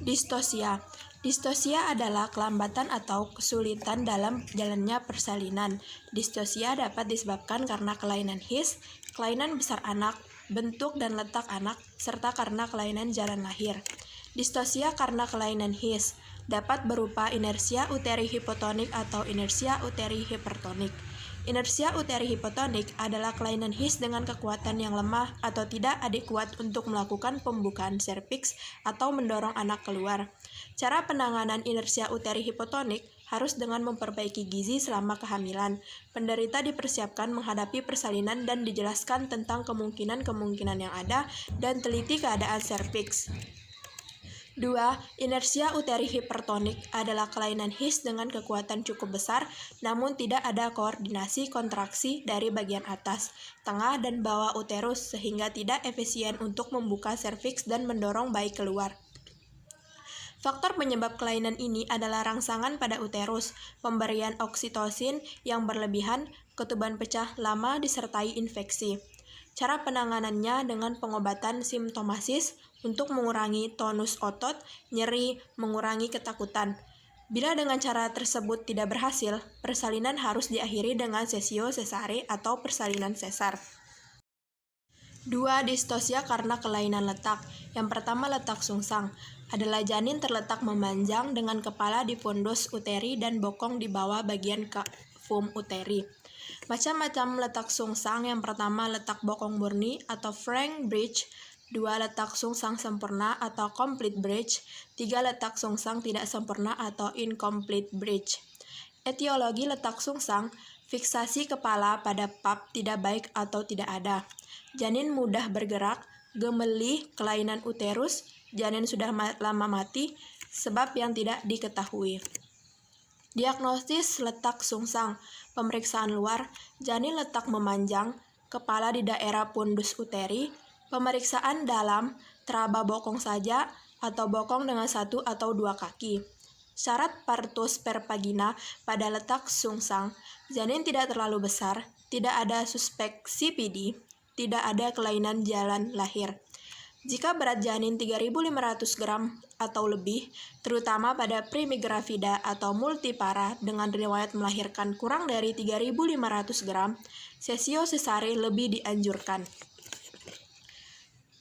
Distosia. Distosia adalah kelambatan atau kesulitan dalam jalannya persalinan. Distosia dapat disebabkan karena kelainan his, kelainan besar anak, bentuk dan letak anak, serta karena kelainan jalan lahir. Distosia karena kelainan his dapat berupa inersia uteri hipotonik atau inersia uteri hipertonik. Inersia uteri hipotonik adalah kelainan his dengan kekuatan yang lemah atau tidak adekuat untuk melakukan pembukaan serviks atau mendorong anak keluar. Cara penanganan inersia uteri hipotonik harus dengan memperbaiki gizi selama kehamilan. Penderita dipersiapkan menghadapi persalinan dan dijelaskan tentang kemungkinan-kemungkinan yang ada dan teliti keadaan serviks. 2. Inersia uteri hipertonik adalah kelainan his dengan kekuatan cukup besar, namun tidak ada koordinasi kontraksi dari bagian atas, tengah, dan bawah uterus sehingga tidak efisien untuk membuka serviks dan mendorong bayi keluar. Faktor penyebab kelainan ini adalah rangsangan pada uterus, pemberian oksitosin yang berlebihan, ketuban pecah lama disertai infeksi. Cara penanganannya dengan pengobatan simptomasis untuk mengurangi tonus otot, nyeri, mengurangi ketakutan. Bila dengan cara tersebut tidak berhasil, persalinan harus diakhiri dengan sesio sesare atau persalinan sesar. 2. Distosia karena kelainan letak. Yang pertama, letak sungsang adalah janin terletak memanjang dengan kepala di pondus uteri dan bokong di bawah bagian cavum uteri. Macam-macam letak sungsang. Yang pertama, letak bokong murni atau frank bridge. 2. Letak sungsang sempurna atau complete bridge. 3. Letak sungsang tidak sempurna atau incomplete bridge. Etiologi letak sungsang, fiksasi kepala pada pap tidak baik atau tidak ada. Janin mudah bergerak, gemelih, kelainan uterus, janin sudah lama mati, sebab yang tidak diketahui. Diagnosis letak sungsang, pemeriksaan luar, janin letak memanjang, kepala di daerah pondus uteri, pemeriksaan dalam, teraba bokong saja, atau bokong dengan 1 atau 2 kaki. Syarat partus per vagina pada letak sungsang, janin tidak terlalu besar, tidak ada suspek CPD, tidak ada kelainan jalan lahir. Jika berat janin 3.500 gram atau lebih, terutama pada primigravida atau multipara dengan riwayat melahirkan kurang dari 3.500 gram, sesio sesare lebih dianjurkan.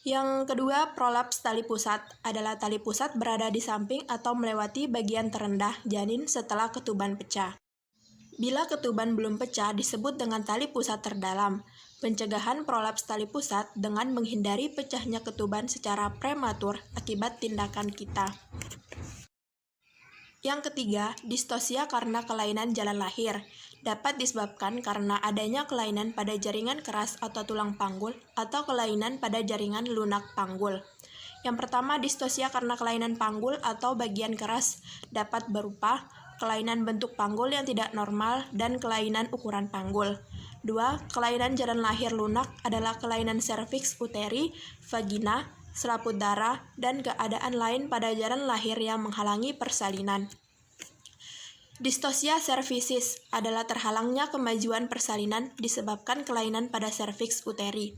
Yang kedua, prolaps tali pusat adalah tali pusat berada di samping atau melewati bagian terendah janin setelah ketuban pecah. Bila ketuban belum pecah disebut dengan tali pusat terdalam. Pencegahan prolaps tali pusat dengan menghindari pecahnya ketuban secara prematur akibat tindakan kita. Yang ketiga, distosia karena kelainan jalan lahir. Dapat disebabkan karena adanya kelainan pada jaringan keras atau tulang panggul atau kelainan pada jaringan lunak panggul. Yang pertama, distosia karena kelainan panggul atau bagian keras dapat berupa kelainan bentuk panggul yang tidak normal dan kelainan ukuran panggul. 2. Kelainan jalan lahir lunak adalah kelainan serviks uteri, vagina, selaput darah, dan keadaan lain pada jalan lahir yang menghalangi persalinan. Distosia cervicis adalah terhalangnya kemajuan persalinan disebabkan kelainan pada serviks uteri.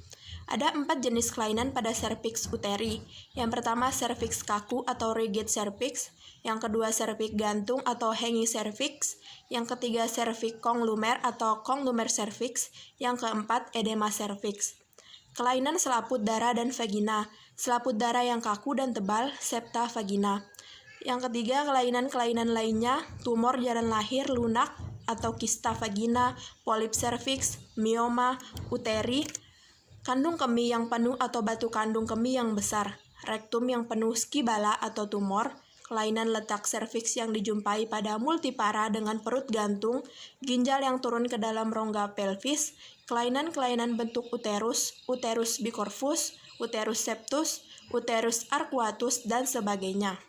Ada 4 jenis kelainan pada serviks uteri. Yang pertama, serviks kaku atau rigid cervix. Yang kedua, serviks gantung atau hanging cervix. Yang ketiga, serviks conglumer atau conglumer cervix. Yang keempat, edema cervix. Kelainan selaput darah dan vagina. Selaput darah yang kaku dan tebal, septa vagina. Yang ketiga, kelainan-kelainan lainnya, tumor jalan lahir lunak atau kista vagina, polip cervix, mioma uteri, kandung kemih yang penuh atau batu kandung kemih yang besar, rektum yang penuh skibala atau tumor, kelainan letak serviks yang dijumpai pada multipara dengan perut gantung, ginjal yang turun ke dalam rongga pelvis, kelainan-kelainan bentuk uterus, uterus bicorvus, uterus septus, uterus arcuatus, dan sebagainya.